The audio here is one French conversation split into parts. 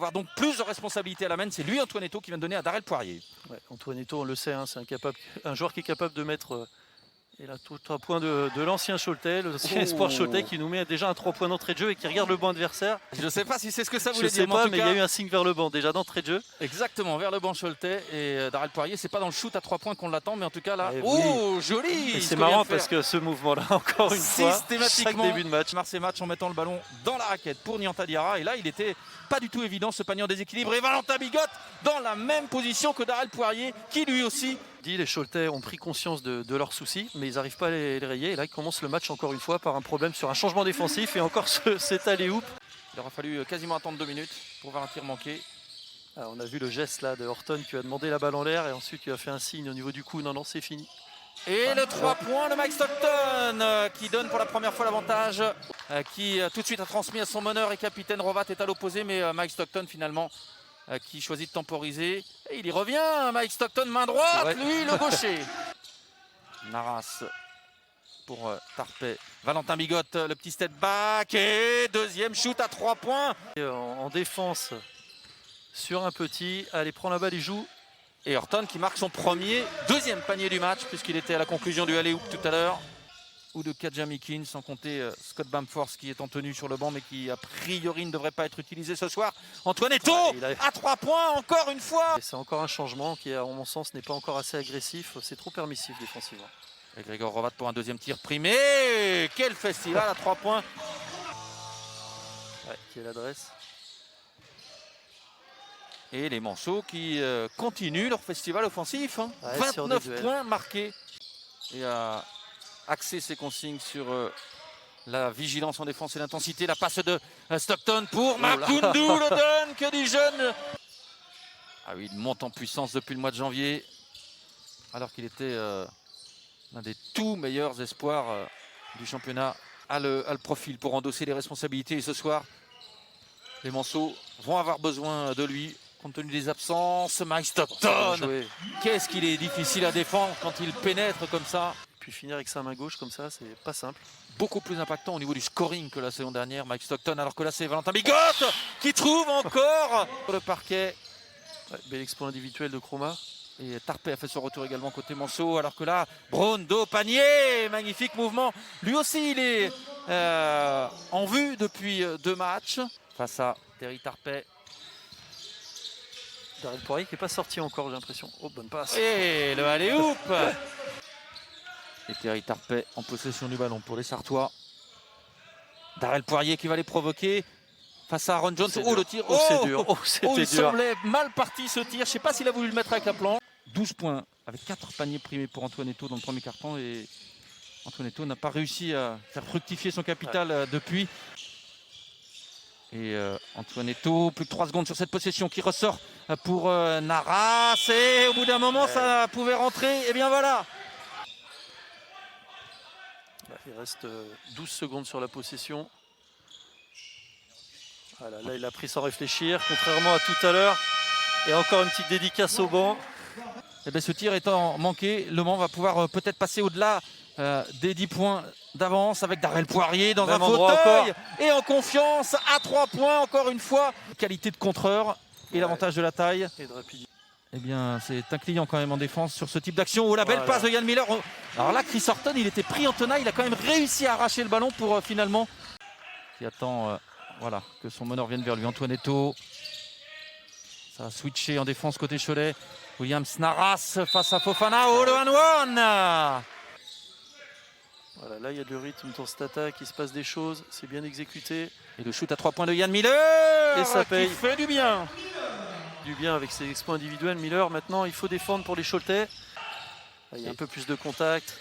avoir donc plus de responsabilités à la main. C'est lui, Antoinetto, qui vient de donner à Darrell Poirier. Ouais, Antoinetto, on le sait, hein, c'est un joueur qui est capable de mettre... Et là, tout un point de l'ancien Choletais, l'ancien espoir Choletais qui nous met déjà un 3 points d'entrée de jeu et qui regarde le banc adversaire. Je ne sais pas si c'est ce que ça Je voulait sais dire. pas, mais il y a eu un signe vers le banc déjà d'entrée de jeu. Exactement, vers le banc Choletais et Darrell Poirier. C'est pas dans le shoot à 3 points qu'on l'attend, mais en tout cas là. Et oh, joli! Et c'est marrant parce que ce mouvement-là, encore une fois, chaque début de match. Marque ses matchs en mettant le ballon dans la raquette pour Nianta Diarra. Et là, il était pas du tout évident ce panier en déséquilibre. Et Valentin Bigotte dans la même position que Darrell Poirier, qui lui aussi. Les Choletais ont pris conscience de leurs soucis, mais ils n'arrivent pas à les rayer. Et là, ils commencent le match encore une fois par un problème sur un changement défensif et encore cet alley-oop. Il aura fallu quasiment attendre 2 minutes pour voir un tir manqué. Alors, on a vu le geste là de Horton qui a demandé la balle en l'air et ensuite il a fait un signe au niveau du cou. Non, non, c'est fini. Et le 3 points de Mike Stockton qui donne pour la première fois l'avantage, qui tout de suite a transmis à son meneur et capitaine. Rovat est à l'opposé, mais Mike Stockton finalement qui choisit de temporiser. Et il y revient, Mike Stockton, main droite, lui le gaucher. Naras pour Tarpey. Valentin Bigotte, le petit step back et deuxième shoot à 3 points. Et en défense sur un petit, allez, prend la balle, il joue. Et Horton qui marque son deuxième panier du match puisqu'il était à la conclusion du alley-oop tout à l'heure. Ou de Kadja Mikin, sans compter Scott Bamforth qui est en tenue sur le banc mais qui a priori ne devrait pas être utilisé ce soir. Antoinetto à 3 points encore une fois. C'est encore un changement qui, à mon sens, n'est pas encore assez agressif. C'est trop permissif défensivement. Et Grégor Rovat pour un deuxième tir primé. Quel festival à 3 points. Ouais, qui est l'adresse. Et les Manceaux qui continuent leur festival offensif. Hein. Ouais, 29 points marqués. Et à axer ses consignes sur la vigilance en défense et l'intensité. La passe de Stockton pour Makoundou, le dunk du jeune. Ah oui, il monte en puissance depuis le mois de janvier. Alors qu'il était l'un des tout meilleurs espoirs du championnat. A le profil pour endosser les responsabilités. Et ce soir, les Manceaux vont avoir besoin de lui. Compte tenu des absences, Mike Stockton, qu'est-ce qu'il est difficile à défendre quand il pénètre comme ça. Puis finir avec sa main gauche comme ça, c'est pas simple. Beaucoup plus impactant au niveau du scoring que la saison dernière, Mike Stockton, alors que là c'est Valentin Bigotte qui trouve encore le parquet. Ouais, bel exploit individuel de Chroma. Et Tarpey a fait son retour également côté Manceaux, alors que là, Brown, dos, panier, magnifique mouvement. Lui aussi, il est en vue depuis 2 matchs. Face à Terry Tarpey. Darrell Poirier qui n'est pas sorti encore, j'ai l'impression. Oh, bonne passe. Et le alley-oop. Et Terry Tarpey en possession du ballon pour les Sartois. Darrell Poirier qui va les provoquer face à Aaron Jones. Oh, le tir. Oh, c'est dur. Oh, il semblait mal parti ce tir. Je ne sais pas s'il a voulu le mettre avec la planche. 12 points avec 4 paniers primés pour Antoinetto dans le premier quart-temps. Et Antoinetto n'a pas réussi à faire fructifier son capital depuis. Et Antoinetto, plus que 3 secondes sur cette possession qui ressort pour Naras. Et au bout d'un moment, ça pouvait rentrer. Et bien voilà. Il reste 12 secondes sur la possession. Voilà, là, il a pris sans réfléchir, contrairement à tout à l'heure. Et encore une petite dédicace au banc. Et bien, ce tir étant manqué, Le Mans va pouvoir peut-être passer au-delà des 10 points d'avance avec Darrell Poirier dans un fauteuil et en confiance à 3 points encore une fois. Qualité de contreur et l'avantage de la taille. Et de rapidité. Eh bien, c'est un client quand même en défense sur ce type d'action. Oh, la belle passe de Yann Miller. Alors là, Chris Horton, il était pris en tenaille. Il a quand même réussi à arracher le ballon pour finalement... Qui attend voilà, que son meneur vienne vers lui. Antoinetto. Ça a switché en défense côté Cholet. Williams Naras face à Fofana. Oh, le 1-1. Voilà, là, il y a du rythme dans cette attaque. Il se passe des choses. C'est bien exécuté. Et le shoot à 3 points de Yann Miller. Et ça paye. Qui fait du bien. Du bien avec ses exploits individuels. Miller, maintenant, il faut défendre pour les Choletais. Il y a un peu plus de contact.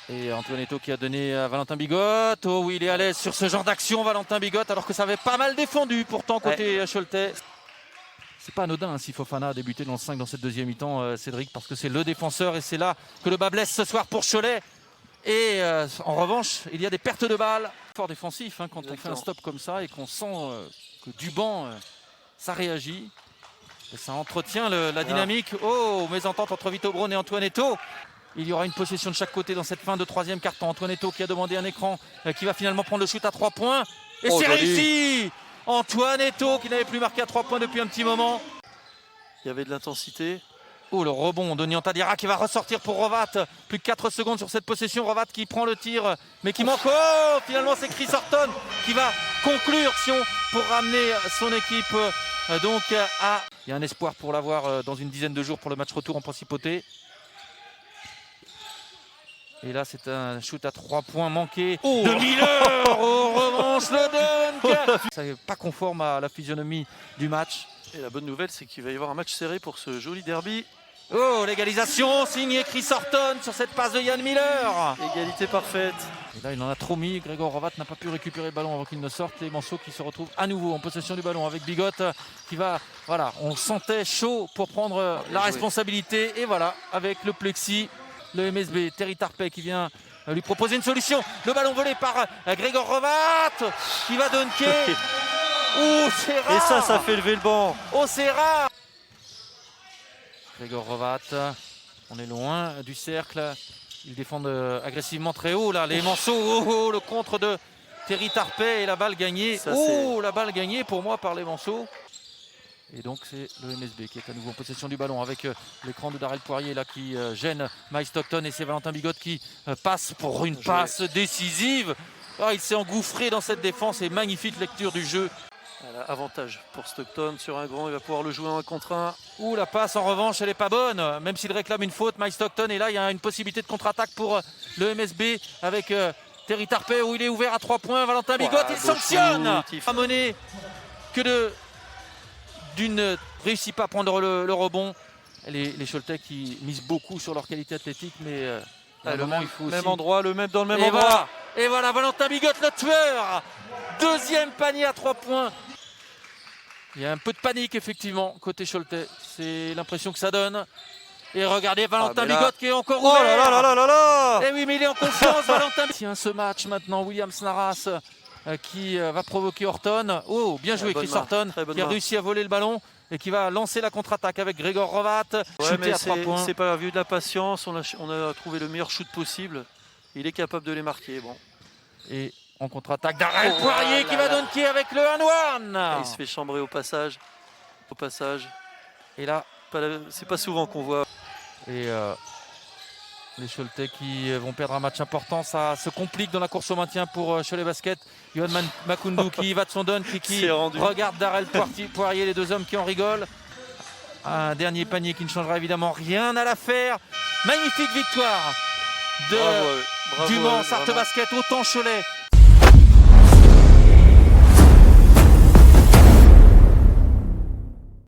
Et Antoinetto qui a donné à Valentin Bigotte. Oh oui, il est à l'aise sur ce genre d'action, Valentin Bigotte, alors que ça avait pas mal défendu pourtant côté Choletais. C'est pas anodin hein, si Fofana a débuté dans le 5 dans cette deuxième mi-temps, Cédric, parce que c'est le défenseur et c'est là que le bas blesse ce soir pour Cholet. Et en revanche, il y a des pertes de balles. Fort défensif hein, quand on fait un stop comme ça et qu'on sent que du banc, ça réagit. Et ça entretient la dynamique. Oh, mésentente entre Vito Braun et Antoinetto. Il y aura une possession de chaque côté dans cette fin de troisième quart-temps. Antoinetto qui a demandé un écran, qui va finalement prendre le shoot à 3 points. Et c'est réussi Antoine Eto'o qui n'avait plus marqué à 3 points depuis un petit moment. Il y avait de l'intensité. Oh, le rebond de Nyantadira qui va ressortir pour Rovat. Plus que 4 secondes sur cette possession. Rovat qui prend le tir, mais qui manque. Oh, finalement, c'est Chris Horton qui va conclure pour ramener son équipe donc à... Il y a un espoir pour l'avoir dans une dizaine de jours pour le match retour en principauté. Et là, c'est un shoot à 3 points manqué de Miller. Oh, revanche, le dunk. Ça n'est pas conforme à la physionomie du match. Et la bonne nouvelle, c'est qu'il va y avoir un match serré pour ce joli derby. Oh, l'égalisation signée Chris Horton sur cette passe de Yann Miller. Égalité parfaite. Et là, il en a trop mis. Grégor Rovat n'a pas pu récupérer le ballon avant qu'il ne sorte. Clémenceau qui se retrouve à nouveau en possession du ballon avec Bigotte qui va... Voilà, on sentait chaud pour prendre la responsabilité. Et voilà, avec le plexi, le MSB, Terry Tarpey qui vient lui proposer une solution. Le ballon volé par Grégor Rovat qui va dunker. Oh, c'est rare. Et ça fait lever le banc. Oh, c'est rare. Grégor Rovat, on est loin du cercle. Ils défendent agressivement très haut là. Les Manceaux, oh, le contre de Terry Tarpey et la balle gagnée. La balle gagnée pour moi par les Manceaux. Et donc c'est le MSB qui est à nouveau en possession du ballon avec l'écran de Darrell Poirier là qui gêne Mike Stockton et c'est Valentin Bigotte qui passe pour une passe décisive. Oh, il s'est engouffré dans cette défense et magnifique lecture du jeu. Voilà, avantage pour Stockton sur un grand, il va pouvoir le jouer en 1 contre 1. Ouh, la passe en revanche, elle n'est pas bonne, même s'il réclame une faute, Mike Stockton. Et là, il y a une possibilité de contre-attaque pour le MSB avec Terry Tarpey où il est ouvert à 3 points. Valentin Bigotte, il sanctionne. Ramonet ne réussit pas à prendre le rebond. Les Choletais qui misent beaucoup sur leur qualité athlétique, mais à un moment, il faut aussi... Même endroit, dans le même endroit. Et voilà, Valentin Bigotte, le tueur. Deuxième panier à 3 points. Il y a un peu de panique effectivement côté Choletais. C'est l'impression que ça donne. Et regardez Valentin Bigotte qui est encore ouvert. Oh là là. Et oui, mais il est en confiance Valentin. Tiens, ce match maintenant, Williams Naras qui va provoquer Horton. Oh, bien joué Chris Horton qui a réussi à voler le ballon et qui va lancer la contre-attaque avec Grégor Rovat. Shooté à 3 points. C'est pas vu de la patience. On a trouvé le meilleur shoot possible. Il est capable de les marquer. Bon. Et en contre-attaque, Darrell Poirier qui va dunker avec le 1-1. Il se fait chambrer au passage. Et là, c'est pas souvent qu'on voit. Et les Choletais qui vont perdre un match important. Ça se complique dans la course au maintien pour Cholet Basket. Yohan Makoundou qui va de son dunk et qui regarde Darrell Poirier, les deux hommes qui en rigolent. Un dernier panier qui ne changera évidemment rien à l'affaire. Magnifique victoire de du Mans Sarthe Basket. Autant Cholet